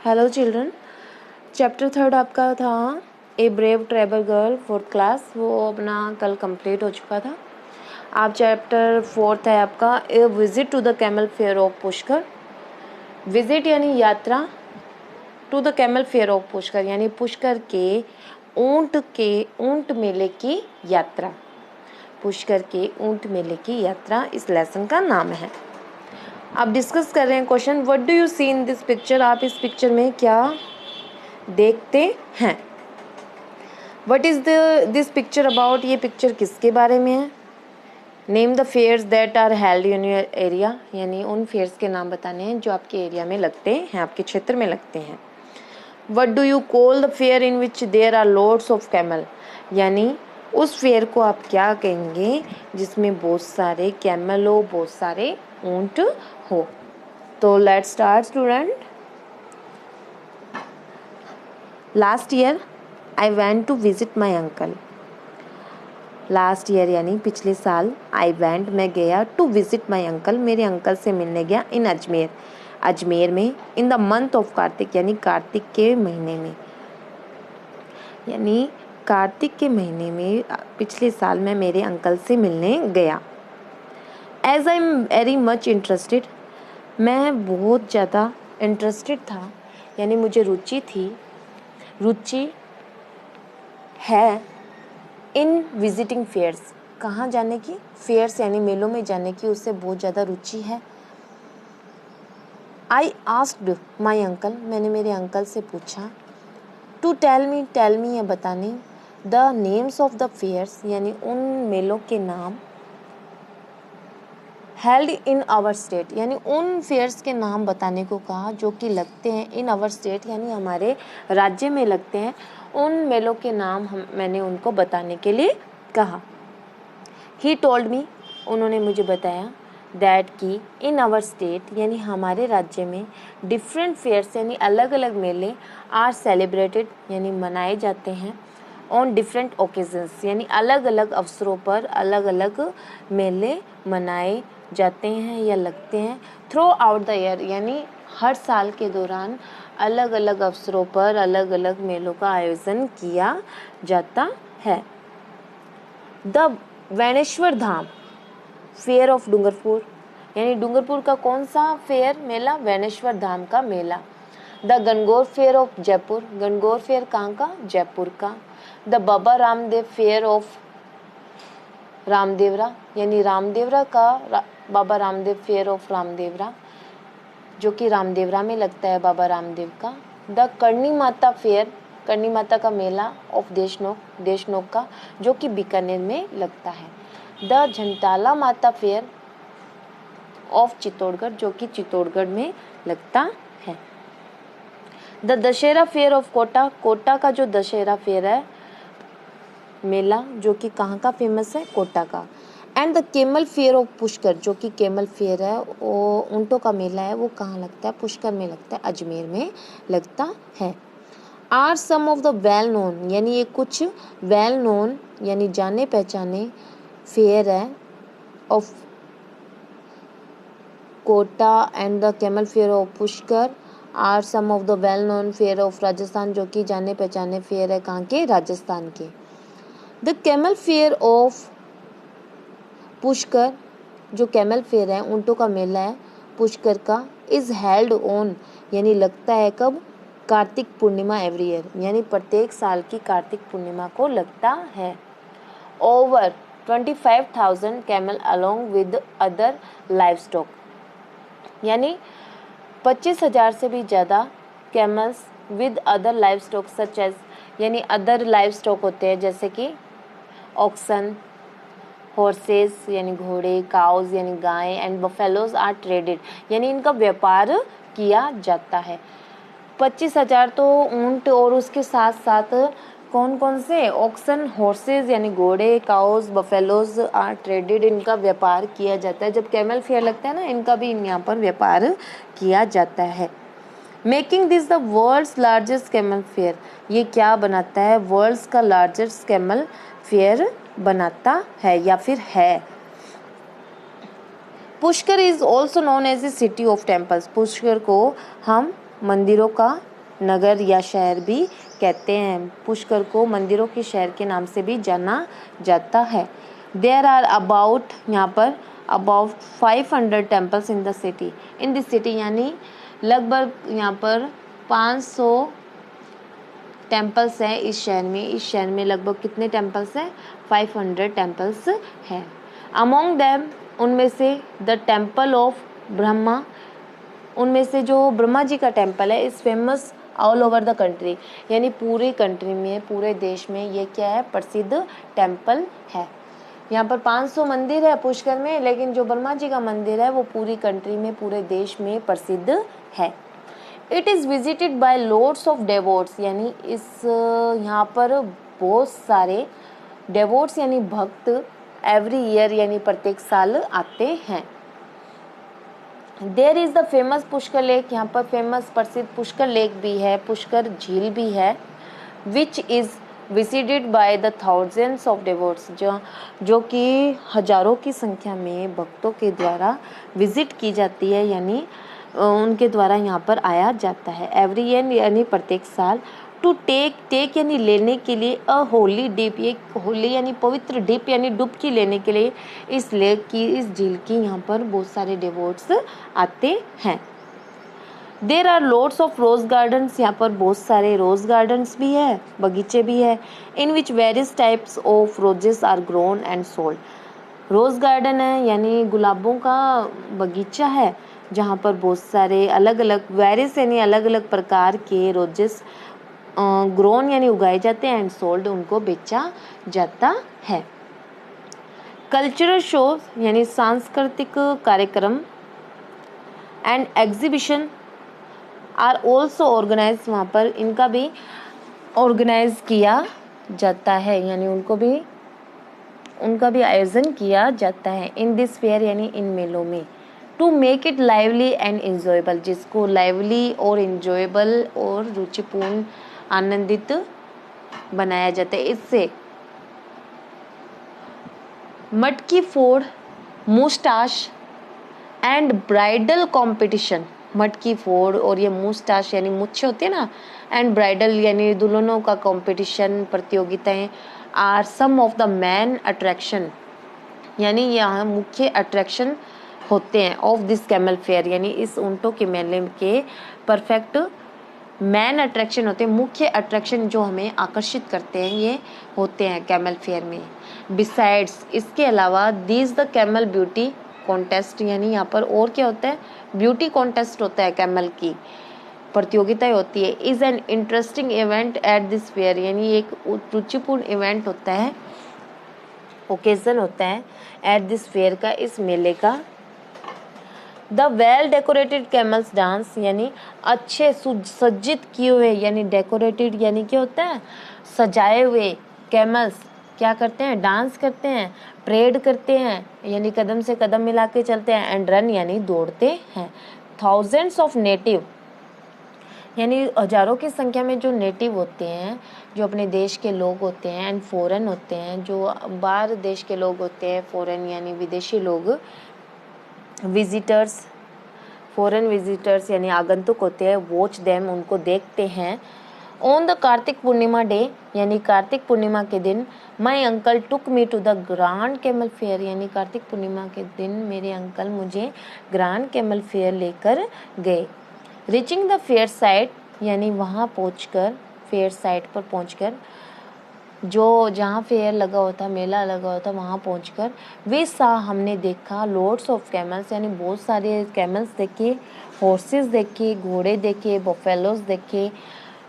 Hello children, chapter 3 आपका था a brave travel girl 4th class, वो अपना कल कंप्लीट हो चुका था। आप चैप्टर 4 है आपका a visit to the camel fair of Pushkar. Visit यानी यात्रा, to the camel fair of Pushkar यानी पुष्कर के ऊंट मेले की यात्रा। पुष्कर के ऊंट मेले की यात्रा इस लेसन का नाम है। आप डिस्कस कर रहे हैं question what do you see in this picture. आप इस पिक्चर में क्या देखते हैं। What is this picture about, ये पिक्चर किसके बारे में है। Name the fairs that are held in your area, यानी उन फेयर्स के नाम बताने हैं जो आपके एरिया में लगते हैं, आपके क्षेत्र में लगते हैं। What do you call the fair in which there are loads of camel, यानी उस फेयर को आप क्या कहेंगे जिसमें बहुत सारे कैमल हो, बहुत सारे ऊंट हो। तो let's start student. Last year I went to visit my uncle. Last year यानी पिछले साल आई वेंट मैं गया टू विजिट माई अंकल, मेरे अंकल से मिलने गया इन अजमेर, अजमेर में in the month of Kartik यानी कार्तिक के महीने में, यानी कार्तिक के महीने में पिछले साल मैं मेरे अंकल से मिलने गया। As I am very much interested, मैं बहुत ज़्यादा इंटरेस्टेड था यानी मुझे रुचि थी, रुचि है इन विजिटिंग फेयर्स, कहाँ जाने की, फेयर्स यानी मेलों में जाने की उससे बहुत ज़्यादा रुचि है। आई आस्क्ड माई अंकल, मैंने मेरे अंकल से पूछा। टू टेल मी या बताने, the names of the fairs यानी उन मेलों के नाम, हेल्ड इन आवर स्टेट यानी उन फेयर्स के नाम बताने को कहा जो कि लगते हैं इन आवर स्टेट यानी हमारे राज्य में लगते हैं, उन मेलों के नाम मैंने उनको बताने के लिए कहा। ही टोल्ड मी, उन्होंने मुझे बताया, दैट कि इन आवर स्टेट यानी हमारे राज्य में डिफरेंट फेयर्स यानी अलग अलग मेले आर सेलिब्रेटेड यानी मनाए जाते हैं, ऑन डिफरेंट ओकेजन्स यानी अलग अलग अवसरों पर अलग अलग मेले मनाए जाते हैं या लगते हैं, थ्रू आउट द ईयर यानी हर साल के दौरान अलग अलग अवसरों पर अलग अलग मेलों का आयोजन किया जाता है। The Vaneshwar Dham fair of Dungarpur यानी डूंगरपुर का कौन सा फेयर मेला, वैनेश्वर धाम का मेला। The Gangaur fair of Jaipur, Gangaur fair कहाँ का, जयपुर का। The Baba Ramdev fair of Ramdevra यानी रामदेवरा का बाबा रामदेव फेयर ऑफ रामदेवरा जो कि रामदेवरा में लगता है बाबा रामदेव का। द करणी माता फेयर, करणी माता का मेला ऑफ देशनोक का जो कि बीकानेर में लगता है। द झंटाला माता फेयर ऑफ चित्तौड़गढ़ जो कि चित्तौड़गढ़ में लगता है। The Dussehra fair of Kota, Kota का जो दशहरा फेयर है मेला जो कि कहाँ का फेमस है, कोटा का। And the camel fair of Pushkar जो कि केमल फेयर है वो ऊंटों का मेला है, वो कहाँ लगता है, पुष्कर में लगता है, अजमेर में लगता है। Are some of the well known यानी ये कुछ वेल नोन यानी जाने पहचाने फेयर है of Kota and the camel fair of Pushkar are some of the well known fair of Rajasthan जो कि जाने पहचाने फेयर है कहाँ के, राजस्थान के। The camel fair of Pushkar जो कैमल फेयर है ऊंटों का मेला है पुष्कर का, इज हेल्ड ऑन यानी लगता है कब, कार्तिक पूर्णिमा एवरी ईयर यानी प्रत्येक साल की कार्तिक पूर्णिमा को लगता है। Over 25,000 camel along with other livestock यानी 25,000 से भी ज़्यादा camels with other livestock such as यानी अदर लाइव स्टॉक होते हैं जैसे कि ऑक्सन, हॉर्सेस यानी घोड़े, काउज यानी गाय एंड बफेलोज आर ट्रेडेड यानी इनका व्यापार किया जाता है। 25,000 तो ऊंट और उसके साथ साथ कौन कौन से, ऑक्सन, हॉर्सेस यानी घोड़े, काउज, बफेलोज आर ट्रेडेड, इनका व्यापार किया जाता है। जब कैमल फेयर लगता है ना, इनका भी यहाँ पर व्यापार किया जाता है। Making this the world's largest camel fair, ये क्या बनाता है, वर्ल्ड्स का लार्जेस्ट कैमल फेयर बनाता है या फिर है। Pushkar is also known as a city of temples, Pushkar को हम मंदिरों का नगर या शहर भी कहते हैं। पुष्कर को मंदिरों के शहर के नाम से भी जाना जाता है। देयर आर अबाउट यहाँ पर about 500 temples in the city. In this city यानी लगभग यहाँ पर 500 टेम्पल्स हैं इस शहर में। इस शहर में लगभग कितने टेम्पल्स हैं? 500 टेम्पल्स हैं। अमोंग देम उनमें से द टेम्पल ऑफ ब्रह्मा, उनमें से जो ब्रह्मा जी का टेम्पल है इस famous all over the country, यानी पूरी कंट्री में, पूरे देश में ये क्या है? प्रसिद्ध टेम्पल है। यहाँ पर 500 मंदिर है पुष्कर में, लेकिन जो ब्रह्मा जी का मंदिर है वो पूरी कंट्री में, पूरे देश में प्रसिद्ध है। It is visited by loads of devotees, यानी इस यहाँ पर बहुत सारे डेवोट्स यानी भक्त एवरी ईयर यानी प्रत्येक साल आते हैं। There is the famous Pushkar lake, यहाँ पर फेमस प्रसिद्ध पुष्कर लेक भी है, पुष्कर झील भी है। Which is visited by the thousands of devotees, जो कि हजारों की संख्या में भक्तों के द्वारा विजिट की जाती है, यानी उनके द्वारा यहाँ पर आया जाता है। एवरी ईयर यानी प्रत्येक साल। टू टेक यानी लेने के लिए, अ होली डिप, ये होली यानी पवित्र डिप यानी डुबकी लेने के लिए इस लेक की, इस झील की यहाँ पर बहुत सारे डेवोट्स आते हैं। There are loads of rose gardens, यहाँ पर बहुत सारे रोज गार्डन्स भी है, बगीचे भी है। In which various types of roses are grown and sold. Rose garden है यानी गुलाबों का बगीचा है, जहाँ पर बहुत सारे अलग अलग वेरियस यानी अलग अलग प्रकार के रोजेस ग्रोन यानी उगाए जाते हैं, एंड सोल्ड उनको बेचा जाता है। कल्चरल शोज यानी सांस्कृतिक कार्यक्रम and exhibition are also organise, वहाँ पर इनका भी ऑर्गेनाइज किया जाता है, यानी उनका भी आयोजन किया जाता है। इन दिस फेयर यानी इन मेलों में। To make it lively and enjoyable, जिसको लाइवली और इंजॉयबल और रुचिपूर्ण आनंदित बनाया जाता है। इससे मटकी फोड़, मुस्टाश एंड ब्राइडल कंपटीशन, मटकी फोड़ और ये मुस्टाश यानी मुच्छे होते हैं ना, एंड ब्राइडल यानी दुल्हनों का कंपटीशन, प्रतियोगिताएं are some of the main attraction, यानी यहाँ मुख्य अट्रैक्शन होते हैं ऑफ दिस कैमल फेयर, यानी इस ऊंटों के मेले के परफेक्ट मैन अट्रैक्शन होते हैं, मुख्य अट्रैक्शन जो हमें आकर्षित करते हैं ये होते हैं कैमल फेयर में। बिसाइड्स, इसके अलावा these the camel beauty contest, यानी यहाँ पर और क्या होता है? ब्यूटी कॉन्टेस्ट होता है, कैमल की प्रतियोगिताएं होती है। Is an interesting event at this fair, यानी एक रुचिपूर्ण इवेंट होता है, ओकेजन होता है एट दिस फेयर का, इस मेले का। The well decorated camels dance, यानी अच्छे सुसज्जित किए हुए, यानी डेकोरेटेड यानी क्या होता है? सजाए हुए कैमल्स क्या करते हैं? डांस करते हैं, परेड करते हैं, यानी कदम से कदम मिला के चलते हैं, एंड रन यानी दौड़ते हैं। थाउजेंड्स ऑफ नेटिव, यानी हजारों की संख्या में जो नेटिव होते हैं, जो अपने देश के लोग होते हैं, एंड फॉरेन होते हैं, जो बाहर देश के लोग होते हैं, फॉरेन यानी विदेशी लोग, विजिटर्स, फॉरेन विजिटर्स यानी आगंतुक होते हैं, वॉच देम उनको देखते हैं। On the Kartik Purnima day, यानी कार्तिक पूर्णिमा के दिन, my uncle took me to the grand camel fair, यानी कार्तिक पूर्णिमा के दिन मेरे अंकल मुझे ग्रांड कैमल फेयर लेकर गए। रीचिंग द फेयर साइट, यानी वहाँ पहुँचकर, फेयर साइट पर पहुँचकर, जो जहाँ फेयर लगा हुआ था, मेला लगा हुआ था, वहाँ पहुँचकर वे सा हमने देखा लॉर्ड्स ऑफ कैमल्स, यानी बहुत सारे कैमल्स देखे, हॉर्सेस देखे, घोड़े देखे, बफेलोस देखे।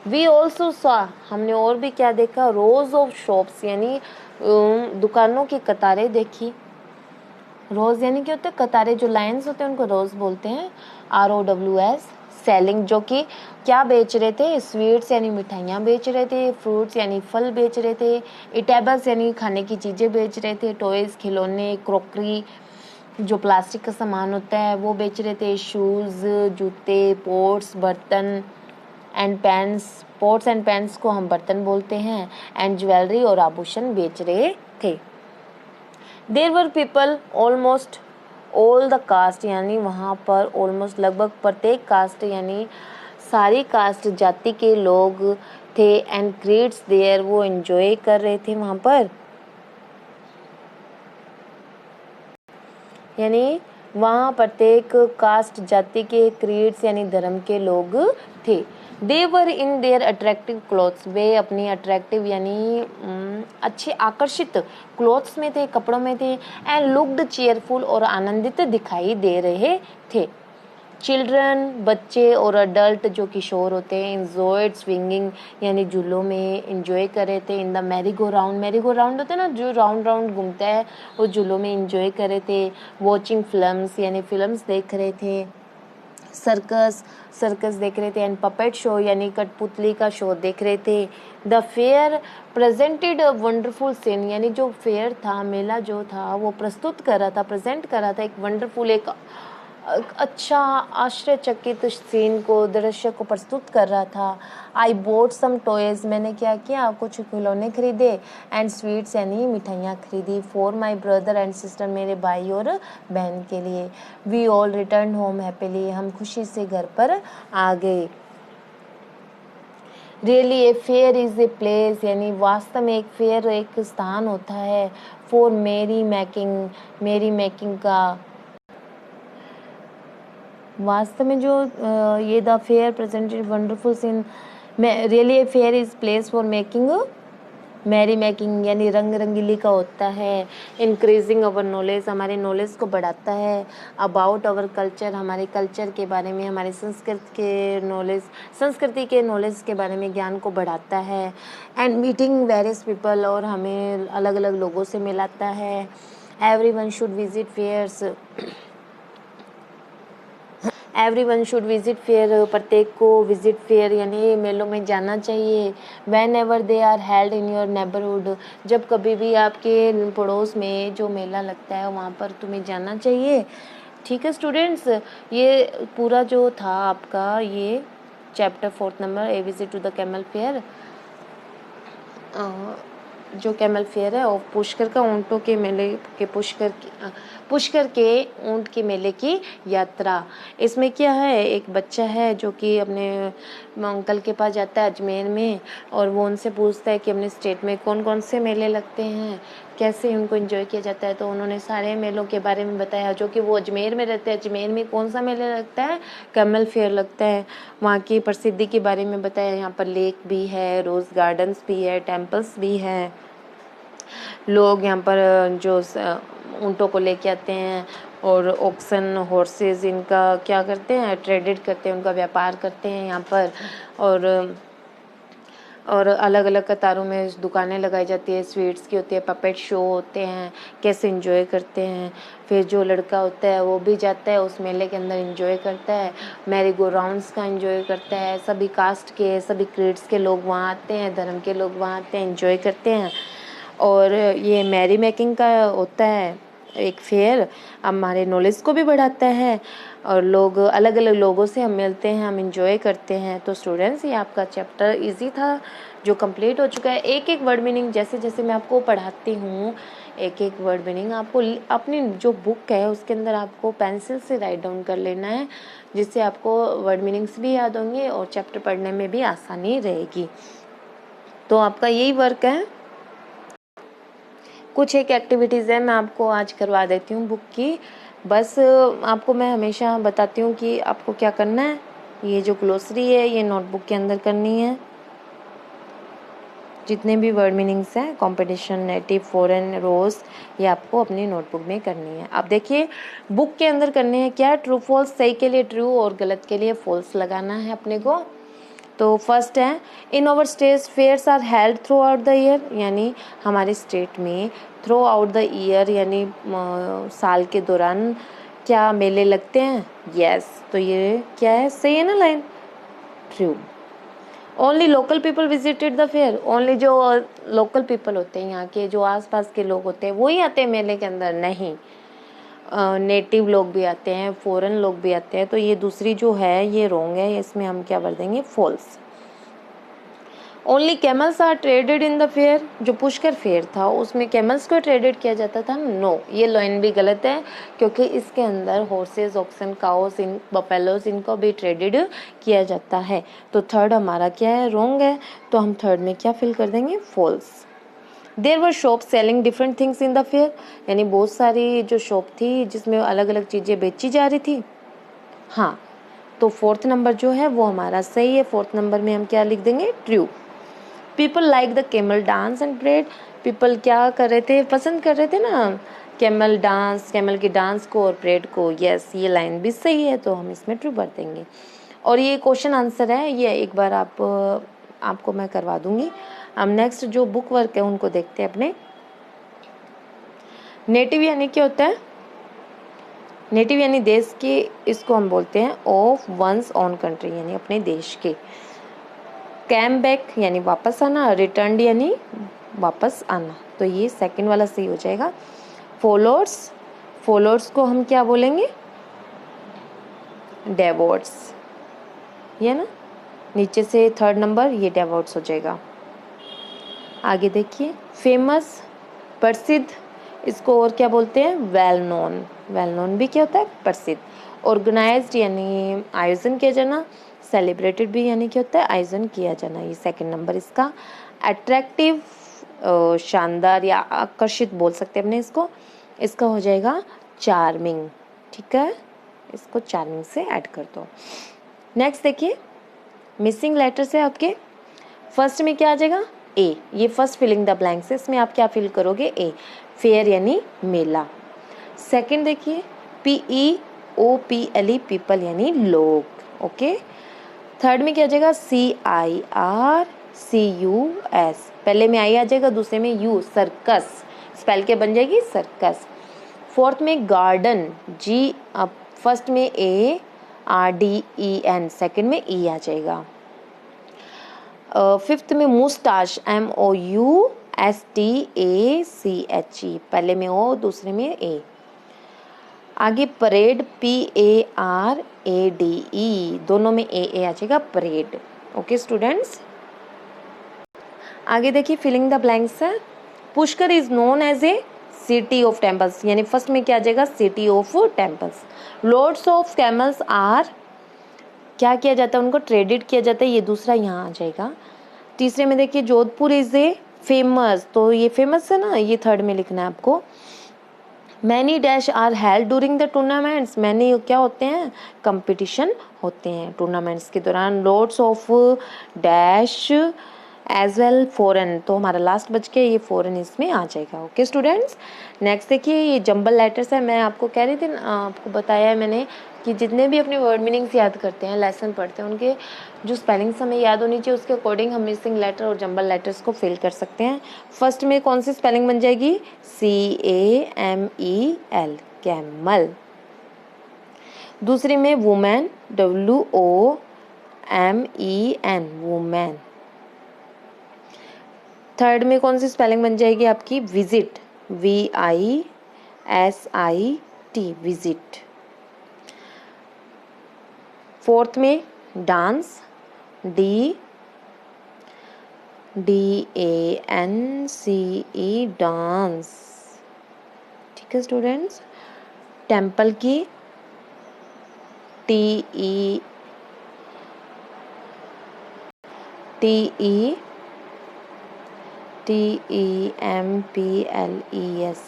वी ऑल्सो सा, हमने और भी क्या देखा? रोज ऑफ शॉप्स, यानी दुकानों की कतारें देखी। रोज यानी क्या होता है? कतारें, जो लाइन्स होते हैं उनको रोज बोलते हैं, ROWS। सेलिंग, जो कि क्या बेच रहे थे? स्वीट्स यानी मिठाइयाँ बेच रहे थे, फ्रूट्स यानी फल बेच रहे थे, इटेबल्स यानी खाने की चीज़ें बेच रहे थे, टॉयज़ खिलौने, क्रॉकरी जो प्लास्टिक का सामान होता है वो बेच रहे थे, शूज़, जूते, पोट्स, बर्तन and pans, pots and pans को हम बर्तन बोलते हैं, एंड ज्वेलरी और आभूषण बेच रहे थे। There were people almost all the caste, यानी वहाँ पर ऑलमोस्ट लगभग प्रत्येक कास्ट यानी सारी कास्ट जाति के लोग थे एंड क्रीड्स देयर, वो एंजॉय कर रहे थे वहाँ पर, यानी वहाँ प्रत्येक कास्ट जाति के क्रीड्स यानी धर्म के लोग थे। दे वर इन देयर अट्रैक्टिव क्लोथ्स, वे अपनी अट्रैक्टिव यानी अच्छे आकर्षित क्लोथ्स में थे, कपड़ों में थे। एंड लुक्ड चीयरफुल, और आनंदित दिखाई दे रहे थे। चिल्ड्रन बच्चे और अडल्ट जो किशोर होते हैं इंजॉयड स्विंगिंग यानी झूलों में इंजॉय कर रहे थे। In the merry go round होता है ना जो राउंड राउंड घूमता है, वो झूलों में इंजॉय कर रहे थे। वॉचिंग फिल्म्स यानी फिल्म्स देख रहे थे। सर्कस देख रहे थे। एंड पपेट शो यानी कठपुतली का शो देख रहे थे। The fair presented a wonderful scene, यानी जो फेयर था, मेला जो था, वो प्रस्तुत कर रहा था, प्रेजेंट कर रहा था एक वंडरफुल, एक अच्छा आश्चर्यचकित सीन को, दृश्य को प्रस्तुत कर रहा था। आई बोट सम टॉयज, मैंने क्या किया, कुछ खिलौने खरीदे। एंड स्वीट्स यानी मिठाइयाँ खरीदी। For my brother and sister, मेरे भाई और बहन के लिए। We all return home happily, हम खुशी से घर पर आ गए। Really a fair is a place, यानी वास्तव में एक फेयर एक स्थान होता है। फॉर मेरी मेकिंग का, वास्तव में जो ये the fair presented wonderful scene, really a fair is place for making यानी रंग रंगीली का होता है। इंक्रीजिंग अवर नॉलेज, हमारे नॉलेज को बढ़ाता है। अबाउट अवर कल्चर, हमारे कल्चर के बारे में, हमारे संस्कृति के नॉलेज के बारे में ज्ञान को बढ़ाता है। एंड मीटिंग वेरियस पीपल, और हमें अलग अलग लोगों से मिलाता है। Everyone should visit fairs, everyone should visit fair, प्रत्येक को विजिट फेयर यानी मेलों में जाना चाहिए। Whenever they are held in your neighbourhood, जब कभी भी आपके पड़ोस में जो मेला लगता है वहाँ पर तुम्हें जाना चाहिए। ठीक है स्टूडेंट्स, ये पूरा जो था आपका ये चैप्टर 4 नंबर a visit to the camel fair, जो कैमल फेयर है और पुष्कर का ऊँटों के मेले के पुष्कर के ऊँट के मेले की यात्रा। इसमें क्या है, एक बच्चा है जो कि अपने अंकल के पास जाता है अजमेर में, और वो उनसे पूछता है कि अपने स्टेट में कौन कौन से मेले लगते हैं, कैसे उनको एंजॉय किया जाता है। तो उन्होंने सारे मेलों के बारे में बताया, जो कि वो अजमेर में रहते हैं। अजमेर में कौन सा मेला लगता है, कैमल फेयर लगता है। वहाँ की प्रसिद्धि के बारे में बताया। यहाँ पर लेक भी है, रोज़ गार्डन्स भी है, टेम्पल्स भी है। लोग यहाँ पर जो ऊँटों को लेके आते हैं और ऑक्शन हॉर्सेस इनका क्या करते हैं, ट्रेडेड करते हैं, उनका व्यापार करते हैं यहाँ पर। और अलग अलग कतारों में दुकानें लगाई जाती है, स्वीट्स की होती है, पपेट शो होते हैं, कैसे एंजॉय करते हैं। फिर जो लड़का होता है वो भी जाता है उस मेले के अंदर, एंजॉय करता है, मैरी गो राउंड्स का एंजॉय करता है। सभी कास्ट के, सभी क्रीड्स के लोग वहाँ आते हैं, धर्म के लोग वहाँ आते हैं, एंजॉय करते हैं। और ये मैरी मेकिंग का होता है एक फेयर, हमारे नॉलेज को भी बढ़ाता है, और लोग अलग अलग लोगों से हम मिलते हैं, हम इंजॉय करते हैं। तो स्टूडेंट्स ये आपका चैप्टर इजी था जो कंप्लीट हो चुका है। एक एक वर्ड मीनिंग जैसे जैसे मैं आपको पढ़ाती हूँ, एक एक वर्ड मीनिंग आपको अपनी जो बुक है उसके अंदर आपको पेंसिल से राइट डाउन कर लेना है, जिससे आपको वर्ड मीनिंग्स भी याद होंगे और चैप्टर पढ़ने में भी आसानी रहेगी। तो आपका यही वर्क है। कुछ एक एक्टिविटीज़ है मैं आपको आज करवा देती हूँ बुक की। बस आपको मैं हमेशा बताती हूँ कि आपको क्या करना है। ये जो ग्लोसरी है ये नोटबुक के अंदर करनी है। जितने भी वर्ड मीनिंग्स हैं, कॉम्पिटिशन, नेटिव, फॉरेन, रोज, ये आपको अपनी नोटबुक में करनी है। अब देखिए बुक के अंदर करने हैं क्या, ट्रू फॉल्स, सही के लिए ट्रू और गलत के लिए फॉल्स लगाना है अपने को। तो फर्स्ट है, in our state fairs are held throughout the year, यानी हमारे स्टेट में थ्रू आउट द ईयर यानी साल के दौरान क्या मेले लगते हैं। यस, तो ये क्या है, सही है ना line, true. Only local people visited the fair, only जो लोकल पीपल होते हैं यहाँ के जो आसपास के लोग होते हैं वही आते हैं मेले के अंदर, नहीं नेटिव लोग भी आते हैं, फॉरेन लोग भी आते हैं। तो ये दूसरी जो है ये रॉन्ग है, इसमें हम क्या भर देंगे, false. Only camels are traded in the fair, जो पुष्कर फेयर था उसमें कैमल्स को ट्रेडेड किया जाता था? नो, ये लाइन भी गलत है, क्योंकि इसके अंदर हॉर्सेस, ऑक्सन, काउस, इन बफेलोज, इनको भी ट्रेडेड किया जाता है। तो थर्ड हमारा क्या है? रॉन्ग है। तो हम थर्ड में क्या फिल कर देंगे? False. There were shop selling different things in the fair, यानी बहुत सारी जो शॉप थी जिसमें अलग अलग चीज़ें बेची जा रही थी। हाँ, तो फोर्थ नंबर जो है वो हमारा सही है। फोर्थ नंबर में हम क्या लिख देंगे? True. People like the camel dance and parade, people क्या कर रहे थे? पसंद कर रहे थे ना कैमल डांस, कैमल के डांस को और परेड को। यस, ये लाइन भी सही है, तो हम इसमें ट्रू भर देंगे। और ये क्वेश्चन आंसर है, ये एक बार आपको मैं करवा दूंगी। हम नेक्स्ट जो बुक वर्क है उनको देखते हैं अपने। नेटिव यानी क्या होता है? नेटिव यानी देश के, इसको हम बोलते हैं ऑफ वंस ओन कंट्री, यानी अपने देश के। कैम बैक यानी वापस आना, रिटर्न यानी वापस आना, तो ये सेकंड वाला सही हो जाएगा। फॉलोअर्स, फॉलोअर्स को हम क्या बोलेंगे? डेवोट्स, ये ना, नीचे से थर्ड नंबर ये डेवोट्स हो जाएगा। आगे देखिए, फेमस, प्रसिद्ध, इसको और क्या बोलते हैं? Well known. वेल नोन भी क्या होता है? प्रसिद्ध। ऑर्गेनाइज्ड यानी आयोजन किया जाना, सेलिब्रेटेड भी यानी क्या होता है? आयोजन किया जाना, ये सेकंड नंबर इसका। अट्रैक्टिव, शानदार या आकर्षित बोल सकते हैं अपने इसको, इसका हो जाएगा चार्मिंग। ठीक है, इसको चार्मिंग से ऐड कर दो। नेक्स्ट देखिए, मिसिंग लेटर्स है आपके। फर्स्ट में क्या आ जाएगा? ए, ये फर्स्ट फिलिंग द ब्लैंक्स है, इसमें आप क्या फिल करोगे? ए, फेयर यानी मेला। सेकंड देखिए, PEOPLE, पीपल यानी लोग। ओके, थर्ड में क्या आ जाएगा? CIRCUS, पहले में आई आ जाएगा, दूसरे में यू, सर्कस, स्पेल के बन जाएगी सर्कस। फोर्थ में गार्डन, G, अब फर्स्ट में ARDEN, सेकंड में E आ जाएगा। फिफ्थ में मुस्टाश, MOUSTACHE, पहले में O, दूसरे में A। आगे परेड, PARADE, दोनों में A आ जाएगा, परेड। ओके स्टूडेंट्स, आगे देखिए फिलिंग द ब्लैंक्स है। Pushkar is known as a city of temples, यानी फर्स्ट में क्या आ जाएगा? City of temples. Lords of camels are, क्या किया जाता है? उनको ट्रेडेड किया जाता है, ये दूसरा यहाँ आ जाएगा। तीसरे में देखिए, जोधपुर इज ए फेमस, तो ये फेमस है ना, ये थर्ड में लिखना है आपको। Many dash are held during the tournaments, many क्या होते हैं? कंपटीशन होते हैं टूर्नामेंट्स के दौरान। Lords of dash as well foreign, तो हमारा लास्ट बच के ये फॉरेन इसमें आ जाएगा। ओके स्टूडेंट्स, नेक्स्ट देखिए, ये जंबल लेटर्स है। मैं आपको कह रही थी, आपको बताया है मैंने कि जितने भी अपने वर्ड मीनिंग्स याद करते हैं, लेसन पढ़ते हैं, उनके जो स्पेलिंग्स हमें याद होनी चाहिए, उसके अकॉर्डिंग हम मिसिंग लेटर और जंबल लेटर्स को फिल कर सकते हैं। फर्स्ट में कौन सी स्पेलिंग बन जाएगी? CAMEL, camel. दूसरी में वुमेन, WOMEN, वुमेन। थर्ड में कौन सी स्पेलिंग बन जाएगी आपकी? Visit, VISIT, visit. फोर्थ में डांस, DANCE, डांस। ठीक है स्टूडेंट्स, टेम्पल की TEMPLES,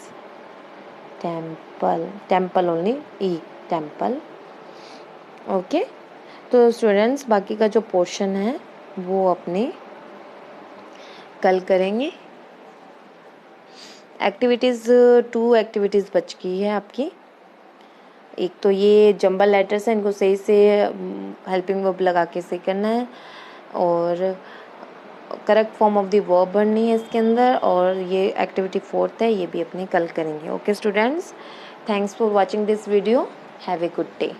temple, temple only, E, temple. Okay, तो स्टूडेंट्स बाकी का जो पोर्शन है वो अपने कल करेंगे। एक्टिविटीज़, 2 एक्टिविटीज़ बच गई है आपकी। एक तो ये जंबल लेटर्स हैं, इनको सही से हेल्पिंग वर्ब लगा के सही करना है, और correct form of the verb भरनी है इसके अंदर, और ये एक्टिविटी 4th है, ये भी अपने कल करेंगे। Okay students, thanks for watching this video, have a good day.